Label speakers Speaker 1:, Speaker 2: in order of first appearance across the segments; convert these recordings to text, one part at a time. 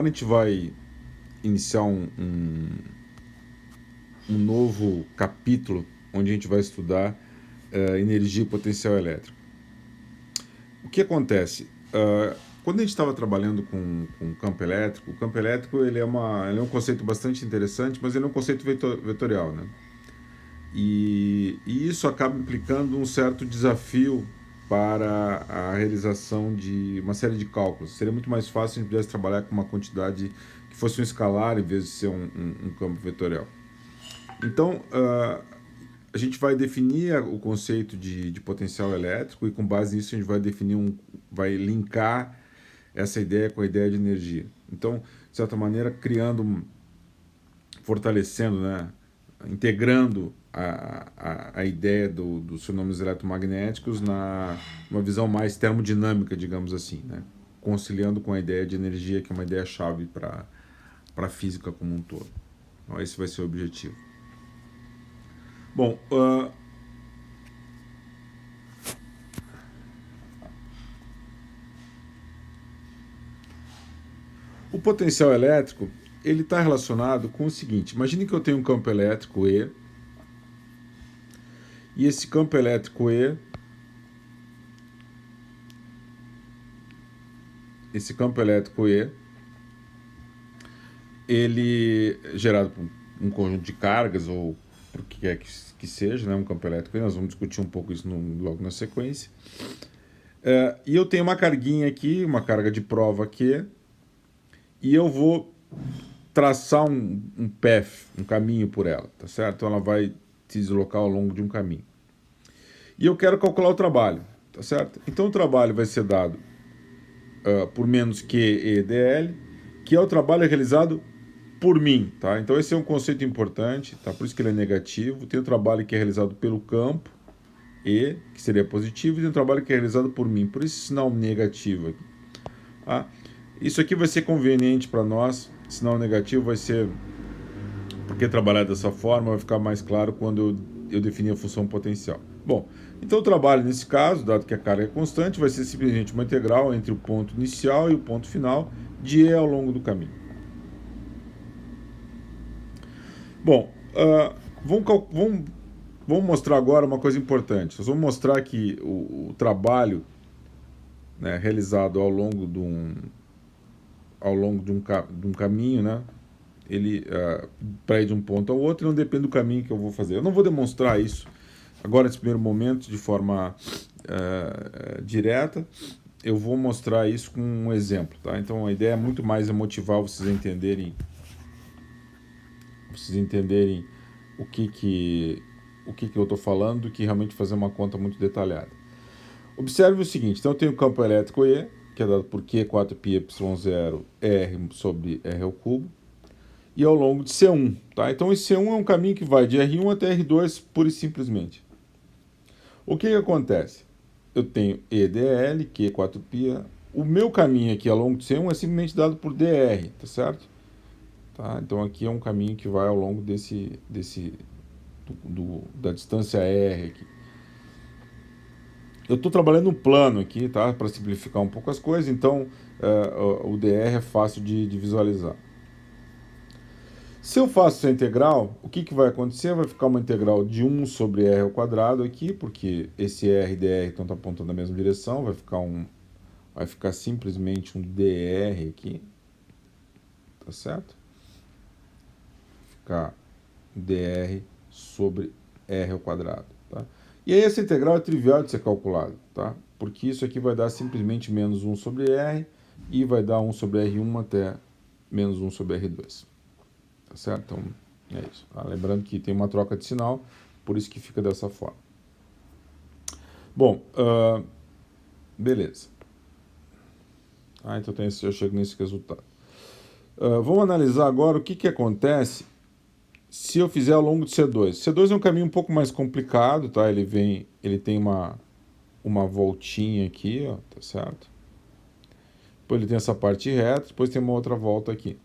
Speaker 1: A gente vai iniciar um novo capítulo onde a gente vai estudar energia e potencial elétrico. O que acontece? Quando a gente estava trabalhando com o campo elétrico ele é um conceito bastante interessante, mas ele é um conceito vetorial, né? E isso acaba implicando um certo desafio para a realização de uma série de cálculos. Seria muito mais fácil se a gente pudesse trabalhar com uma quantidade que fosse um escalar em vez de ser um campo vetorial. Então, a gente vai definir o conceito de potencial elétrico e com base nisso a gente vai vai linkar essa ideia com a ideia de energia. Então, de certa maneira, fortalecendo, né, integrando a ideia dos fenômenos eletromagnéticos numa visão mais termodinâmica, digamos assim, né, conciliando com a ideia de energia, que é uma ideia-chave para a física como um todo. Então, esse vai ser o objetivo. Bom, o potencial elétrico ele está relacionado com o seguinte: imagine que eu tenho um campo elétrico e esse campo elétrico ele é gerado por um conjunto de cargas ou por que quer que seja, né, um campo elétrico. Nós vamos discutir um pouco isso logo na sequência. E eu tenho uma carguinha aqui, uma carga de prova aqui, e eu vou traçar um path, um caminho por ela, tá certo? Então ela vai se deslocar ao longo de um caminho. E eu quero calcular o trabalho, tá certo? Então o trabalho vai ser dado por menos Q E dl, que é o trabalho realizado por mim, tá? Então esse é um conceito importante, tá? Por isso que ele é negativo. Tem o trabalho que é realizado pelo campo, E, que seria positivo, e tem o trabalho que é realizado por mim, por esse sinal negativo aqui. Tá? Isso aqui vai ser conveniente para nós, sinal negativo vai ser, porque trabalhar dessa forma vai ficar mais claro quando eu definir a função potencial. Bom, então o trabalho nesse caso, dado que a carga é constante, vai ser simplesmente uma integral entre o ponto inicial e o ponto final de E ao longo do caminho. Bom, vamos mostrar agora uma coisa importante. Nós vamos mostrar que o trabalho, né, realizado ao longo de um caminho, né, ele para ir de um ponto ao outro, não depende do caminho que eu vou fazer. Eu não vou demonstrar isso agora nesse primeiro momento de forma direta. Eu vou mostrar isso com um exemplo, tá? Então a ideia é muito mais motivar vocês a entenderem o que eu estou falando do que realmente fazer uma conta muito detalhada. Observe o seguinte: então eu tenho o campo elétrico E, que é dado por Q4πε0 R sobre R ao cubo, e ao longo de C1. Tá? Então esse C1 é um caminho que vai de R1 até R2 pura e simplesmente. O que acontece? Eu tenho EDL, Q4π. O meu caminho aqui ao longo de C1 é simplesmente dado por DR, tá certo? Tá? Então aqui é um caminho que vai ao longo da distância R aqui. Eu estou trabalhando um plano aqui, tá? Para simplificar um pouco as coisas, então o DR é fácil de visualizar. Se eu faço essa integral, o que vai acontecer? Vai ficar uma integral de 1 sobre R ao quadrado aqui, porque esse R e DR estão apontando na mesma direção, vai ficar simplesmente um dr aqui, tá certo? Vai ficar dr sobre R ao quadrado, tá? E aí essa integral é trivial de ser calculada, tá? Porque isso aqui vai dar simplesmente menos 1 sobre R e vai dar 1 sobre R1 até menos 1 sobre R2. Tá certo? Então, é isso. Tá? Lembrando que tem uma troca de sinal, por isso que fica dessa forma. Bom, beleza. Então eu chego nesse resultado. Vamos analisar agora o que acontece se eu fizer ao longo de C2. C2 é um caminho um pouco mais complicado, tá? Ele tem uma voltinha aqui, ó, tá certo? Depois ele tem essa parte reta, depois tem uma outra volta aqui.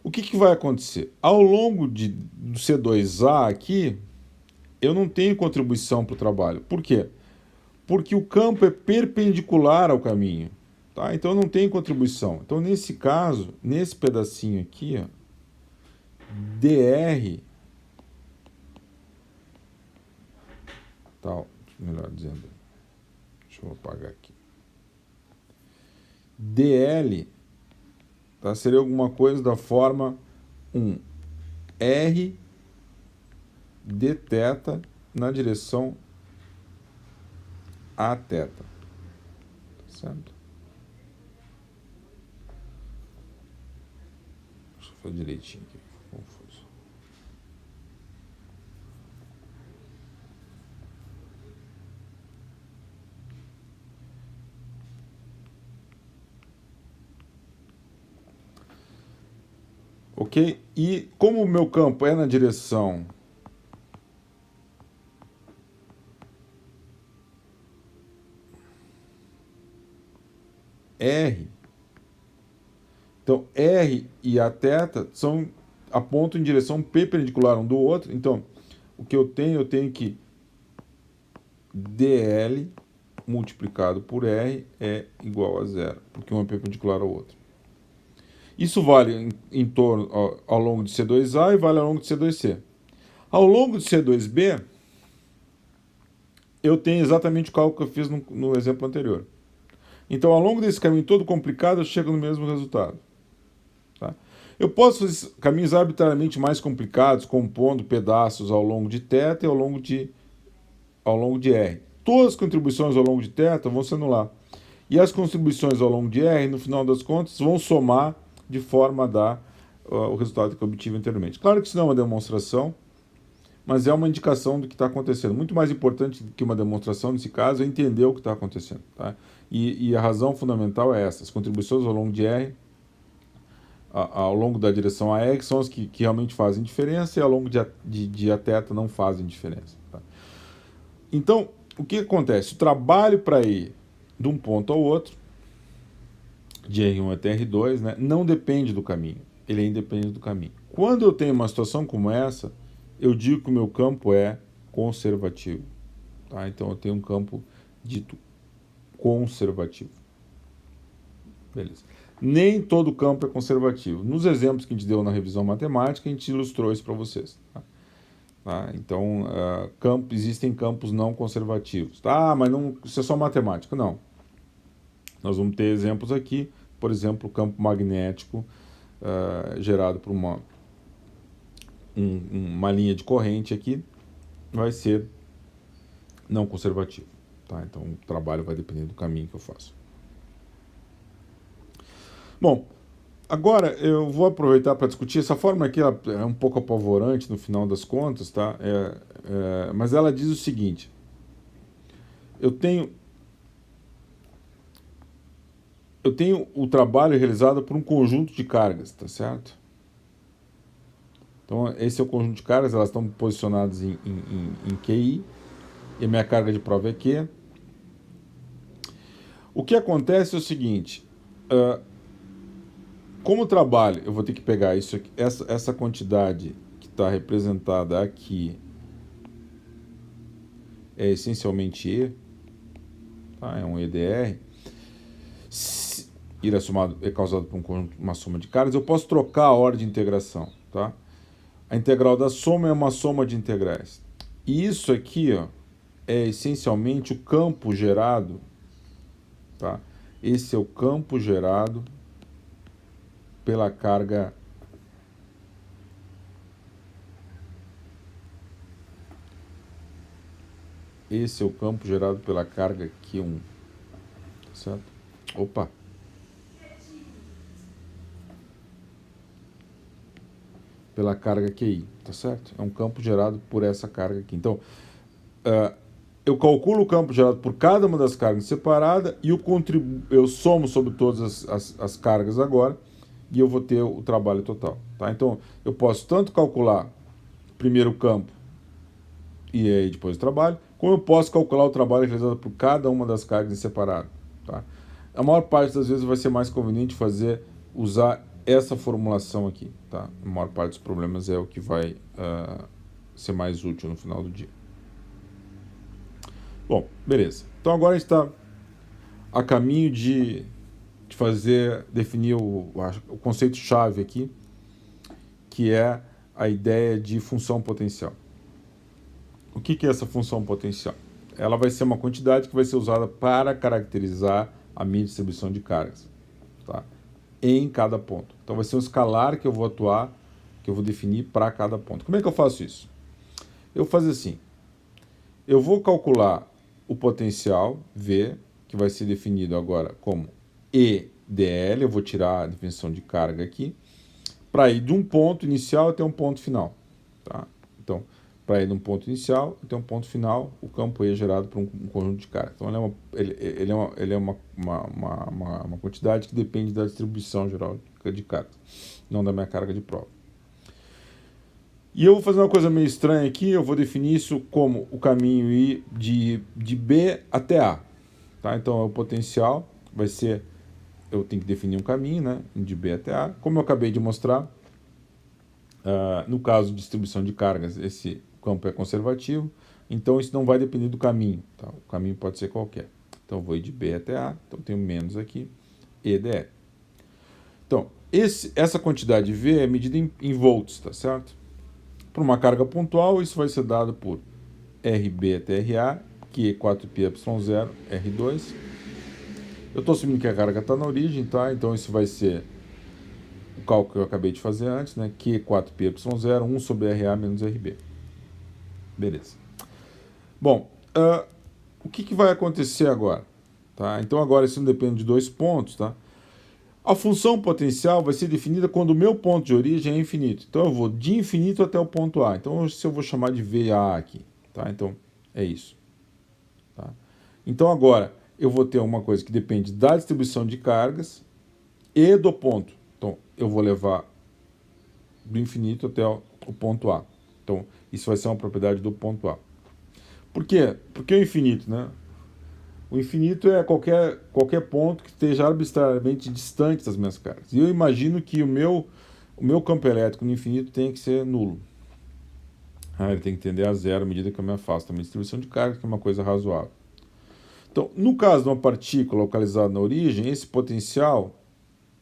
Speaker 1: O que vai acontecer? Ao longo do C2A aqui, eu não tenho contribuição para o trabalho. Por quê? Porque o campo é perpendicular ao caminho. Tá? Então não tem contribuição. Então nesse caso, nesse pedacinho aqui, ó, dr, tal, melhor dizendo, deixa eu apagar aqui, dl, tá, seria alguma coisa da forma 1 r d θ na direção a θ, tá certo? Deixa eu fazer direitinho aqui, confuso. Ok? E como o meu campo é na direção R, então R e a θ apontam em direção perpendicular um do outro. Então, o que eu tenho que dl multiplicado por R é igual a zero, porque um é perpendicular ao outro. Isso vale em torno ao longo de C2A e vale ao longo de C2C. Ao longo de C2B, eu tenho exatamente o cálculo que eu fiz no exemplo anterior. Então, ao longo desse caminho todo complicado, eu chego no mesmo resultado. Tá? Eu posso fazer caminhos arbitrariamente mais complicados, compondo pedaços ao longo de θ e ao longo de R. Todas as contribuições ao longo de θ vão se anular. E as contribuições ao longo de R, no final das contas, vão somar de forma a dar o resultado que eu obtive anteriormente. Claro que isso não é uma demonstração, mas é uma indicação do que está acontecendo. Muito mais importante do que uma demonstração, nesse caso, é entender o que está acontecendo. Tá? E a razão fundamental é essa. As contribuições ao longo de R, ao longo da direção a R, são as que realmente fazem diferença, e ao longo de a θ não fazem diferença. Tá? Então, o que acontece? O trabalho para ir de um ponto ao outro, de R1 até R2, né, não depende do caminho. Ele é independente do caminho. Quando eu tenho uma situação como essa, eu digo que o meu campo é conservativo. Tá? Então, eu tenho um campo dito conservativo. Beleza. Nem todo campo é conservativo. Nos exemplos que a gente deu na revisão matemática, a gente ilustrou isso para vocês. Tá? Então, existem campos não conservativos. Tá, mas não, isso é só matemática. Não. Nós vamos ter exemplos aqui. Por exemplo, o campo magnético gerado por uma linha de corrente aqui vai ser não conservativo. Tá? Então, o trabalho vai depender do caminho que eu faço. Bom, agora eu vou aproveitar para discutir. Essa forma aqui ela é um pouco apavorante no final das contas, tá? Mas ela diz o seguinte: eu tenho o trabalho realizado por um conjunto de cargas, tá certo? Então, esse é o conjunto de cargas, elas estão posicionadas em QI, e a minha carga de prova é Q. O que acontece é o seguinte: como trabalho, eu vou ter que pegar isso aqui, essa quantidade que está representada aqui é essencialmente E, tá? É um EDR. Ele é causado por uma soma de cargas. Eu posso trocar a ordem de integração. Tá? A integral da soma é uma soma de integrais. E isso aqui, ó, é essencialmente o campo gerado. Tá? Esse é o campo gerado pela carga esse é o campo gerado pela carga Q1, tá certo? Opa! Pela carga QI, tá certo? É um campo gerado por essa carga aqui. Então, eu calculo o campo gerado por cada uma das cargas separada e eu somo sobre todas as cargas agora e eu vou ter o trabalho total. Tá? Então, eu posso tanto calcular primeiro o campo e aí depois o trabalho, como eu posso calcular o trabalho realizado por cada uma das cargas em separado. Tá? A maior parte das vezes vai ser mais conveniente usar essa formulação aqui. Tá? A maior parte dos problemas é o que vai ser mais útil no final do dia. Bom, beleza. Então agora a gente está a caminho de definir o conceito-chave aqui, que é a ideia de função potencial. O que é essa função potencial? Ela vai ser uma quantidade que vai ser usada para caracterizar a minha distribuição de cargas, tá? Em cada ponto. Então vai ser um escalar que eu vou atuar, que eu vou definir para cada ponto. Como é que eu faço isso? Eu faço assim, eu vou calcular o potencial V, que vai ser definido agora como EDL, eu vou tirar a definição de carga aqui, para ir de um ponto inicial até um ponto final. Tá? Então, para ir de um ponto inicial até um ponto final, o campo E é gerado por um conjunto de carga. Então, ele é uma quantidade que depende da distribuição geral de carga, não da minha carga de prova. E eu vou fazer uma coisa meio estranha aqui, eu vou definir isso como o caminho I de B até A. Tá? Então, o potencial vai ser, eu tenho que definir um caminho, né, de B até A. Como eu acabei de mostrar, no caso de distribuição de cargas, esse campo é conservativo, então isso não vai depender do caminho. Tá? O caminho pode ser qualquer. Então, eu vou ir de B até A, então eu tenho menos aqui, EDL. Então, essa quantidade V é medida em volts, tá certo? Para uma carga pontual, isso vai ser dado por RB até RA, que é 4πε0 R2. Eu estou assumindo que a carga está na origem, tá? Então isso vai ser o cálculo que eu acabei de fazer antes, né? Que é 4πε0, 1 sobre RA menos RB. Beleza. Bom, o que vai acontecer agora? Tá? Então agora isso não depende de dois pontos, tá? A função potencial vai ser definida quando o meu ponto de origem é infinito. Então eu vou de infinito até o ponto A. Então eu vou chamar de VA aqui. Tá? Então é isso. Tá? Então agora eu vou ter uma coisa que depende da distribuição de cargas e do ponto. Então eu vou levar do infinito até o ponto A. Então isso vai ser uma propriedade do ponto A. Por quê? Porque o infinito, né? O infinito é qualquer ponto que esteja arbitrariamente distante das minhas cargas. E eu imagino que o meu campo elétrico no infinito tem que ser nulo. Ele tem que tender a zero à medida que eu me afasto da minha distribuição de carga, que é uma coisa razoável. Então, no caso de uma partícula localizada na origem, esse potencial,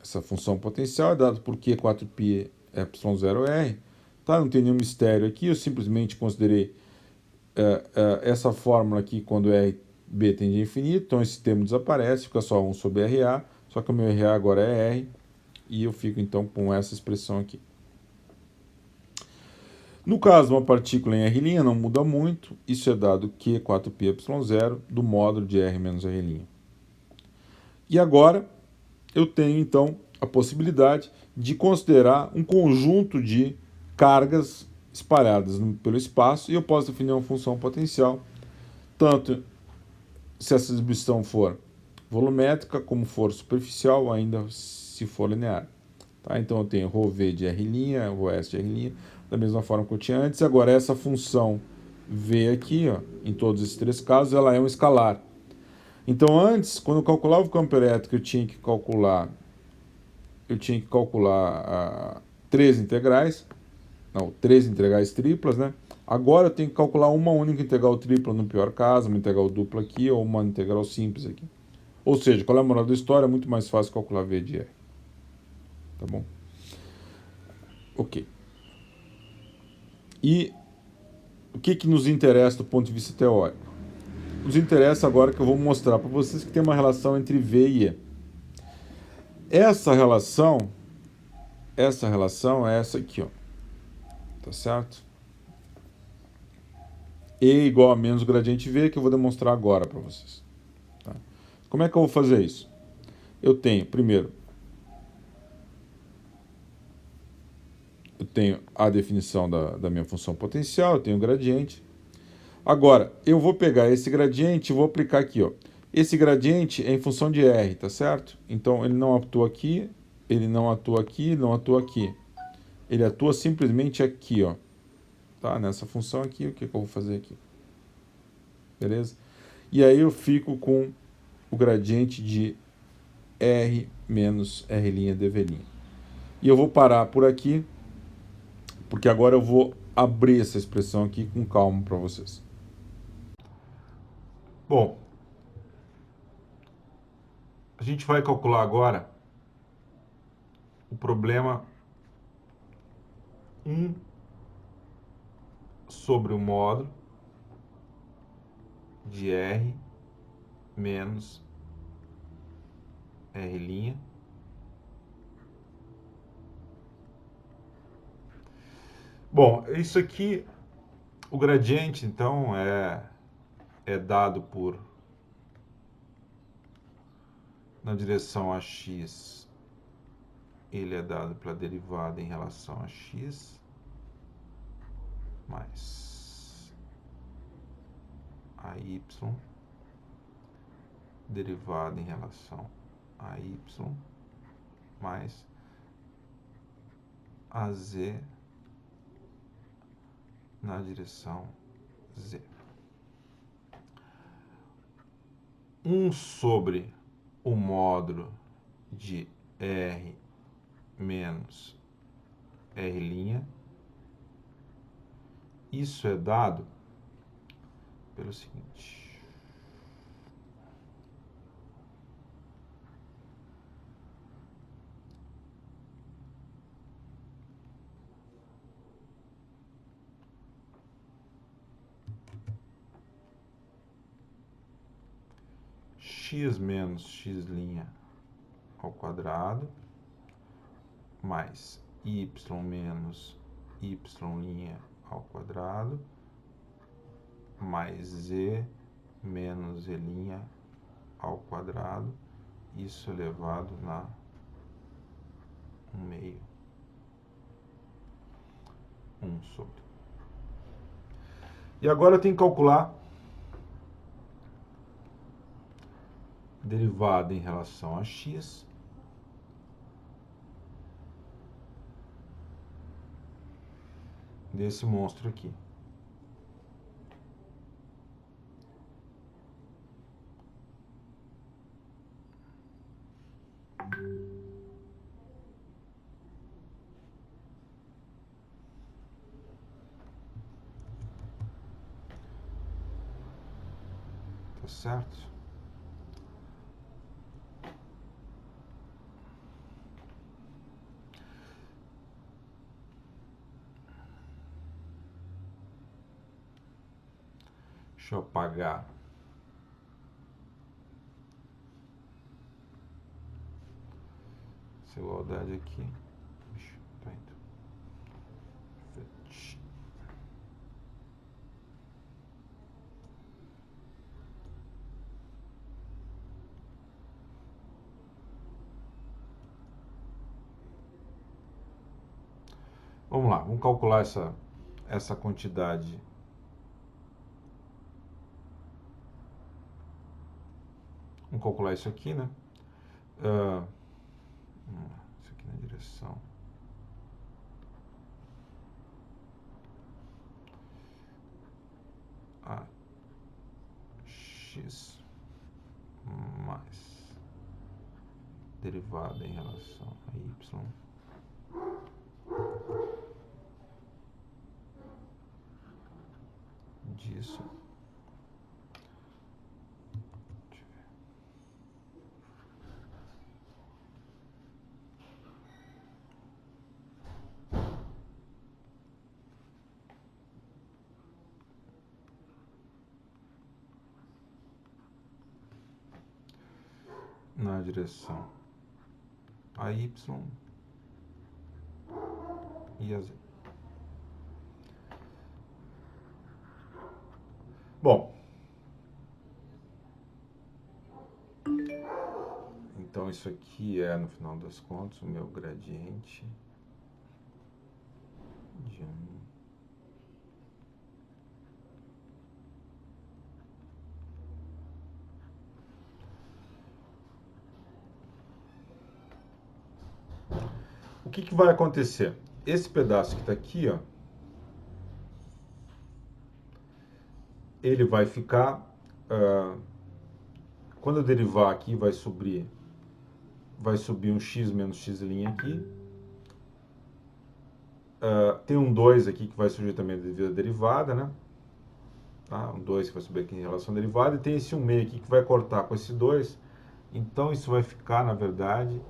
Speaker 1: essa função potencial é dado por Q4πε0R. Tá? Não tem nenhum mistério aqui, eu simplesmente considerei essa fórmula aqui quando RB tende a infinito, então esse termo desaparece, fica só 1 sobre RA, só que o meu RA agora é R, e eu fico então com essa expressão aqui. No caso de uma partícula em R' não muda muito, isso é dado Q4πε0 do módulo de R menos R'. E agora eu tenho então a possibilidade de considerar um conjunto de cargas espalhadas pelo espaço, e eu posso definir uma função potencial, tanto se essa distribuição for volumétrica, como for superficial, ainda se for linear. Tá? Então eu tenho ρV de R', ρS de R', da mesma forma que eu tinha antes. Agora essa função V aqui, ó, em todos esses três casos, ela é um escalar. Então antes, quando eu calculava o campo elétrico, eu tinha que calcular três integrais triplas, né? Agora eu tenho que calcular uma única integral tripla no pior caso, uma integral dupla aqui ou uma integral simples aqui. Ou seja, qual é a moral da história? É muito mais fácil calcular V de R. Tá bom? Ok. E o que nos interessa do ponto de vista teórico? Nos interessa agora que eu vou mostrar para vocês que tem uma relação entre V e E. Essa relação é essa aqui, ó. Tá certo? E igual a menos o gradiente V, que eu vou demonstrar agora para vocês. Tá? Como é que eu vou fazer isso? Eu tenho, primeiro, a definição da minha função potencial, eu tenho o gradiente. Agora, eu vou pegar esse gradiente e vou aplicar aqui, ó. Esse gradiente é em função de R, tá certo? Então, ele não atua aqui, ele não atua aqui, não atua aqui. Ele atua simplesmente aqui, ó. Tá? Nessa função aqui, o que eu vou fazer aqui? Beleza? E aí eu fico com o gradiente de R menos R' dV'. E eu vou parar por aqui, porque agora eu vou abrir essa expressão aqui com calma para vocês. Bom, A gente vai calcular agora o problema 1 sobre o módulo de R menos R'. Bom, isso aqui, o gradiente, então, é dado por, na direção a x, ele é dado pela derivada em relação a x, mais a y, derivada em relação a y, mais a z na direção z. 1 sobre o módulo de R menos R'. Isso é dado pelo seguinte. X menos x' ao quadrado, mais y menos y' ao quadrado, mais z menos z' ao quadrado, isso elevado na 1/2. 1 sobre. E agora eu tenho que calcular derivada em relação a x desse monstro aqui. Tá certo? Deixa eu apagar essa igualdade aqui. Tá indo. Vamos lá, vamos calcular essa quantidade. Vamos calcular isso aqui, né? Isso aqui na direção a x mais derivada em relação a y disso. Na direção a y e a z. Bom, então isso aqui é, no final das contas, o meu gradiente de 1. O que vai acontecer? Esse pedaço que está aqui, ó, ele vai ficar, quando eu derivar aqui, vai subir um x menos x' aqui. Tem um 2 aqui que vai surgir também devido à derivada, né? Tá? Um 2 que vai subir aqui em relação à derivada. E tem esse 1/2 aqui que vai cortar com esse 2. Então isso vai ficar, na verdade,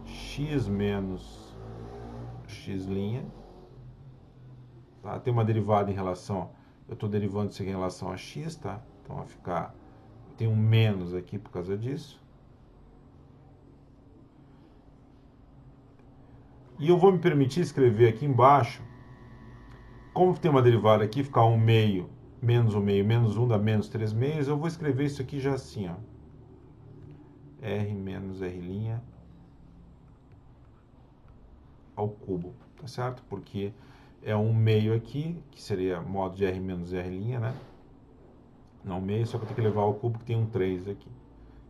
Speaker 1: x menos x', tá? Tem uma derivada em relação, eu estou derivando isso aqui em relação a x, tá? Então vai ficar, tem um menos aqui por causa disso. E eu vou me permitir escrever aqui embaixo, como tem uma derivada aqui, ficar 1 meio menos 1 meio menos 1 dá menos 3 meios, eu vou escrever isso aqui já assim, ó. R menos R' ao cubo, tá certo? Porque é 1 meio aqui, que seria modo de R menos R', né? Não meio, só que eu tenho que levar ao cubo que tem um 3 aqui.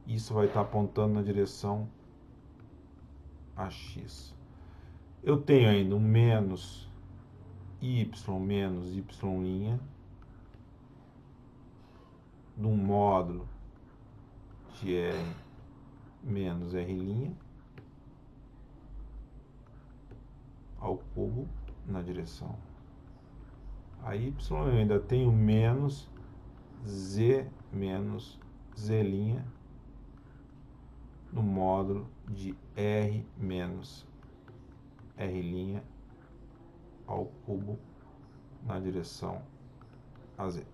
Speaker 1: Isso vai estar apontando na direção a x. Eu tenho ainda um menos y menos y' de um módulo de R menos R' ao cubo na direção a y. Eu ainda tenho menos z menos z' no módulo de R menos R' ao cubo na direção a z.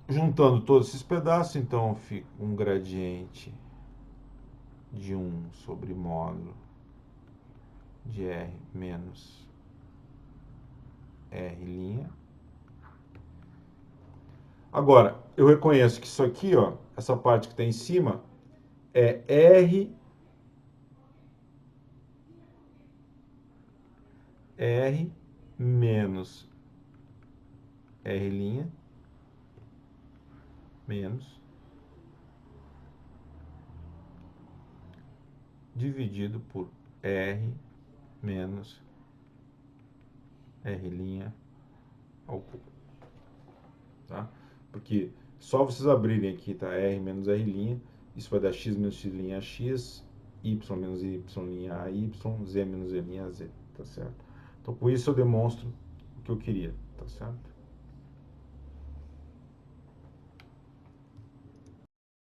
Speaker 1: Juntando todos esses pedaços, então fica um gradiente de 1 sobre módulo de R menos R'. Agora, eu reconheço que isso aqui, ó, essa parte que está em cima, é R menos R' menos dividido por R menos R' ao cubo. Tá? Porque só vocês abrirem aqui, tá? R menos R', isso vai dar x menos x' a x, y menos y' a y, z menos z' a z, tá certo? Então, com isso eu demonstro o que eu queria, tá certo?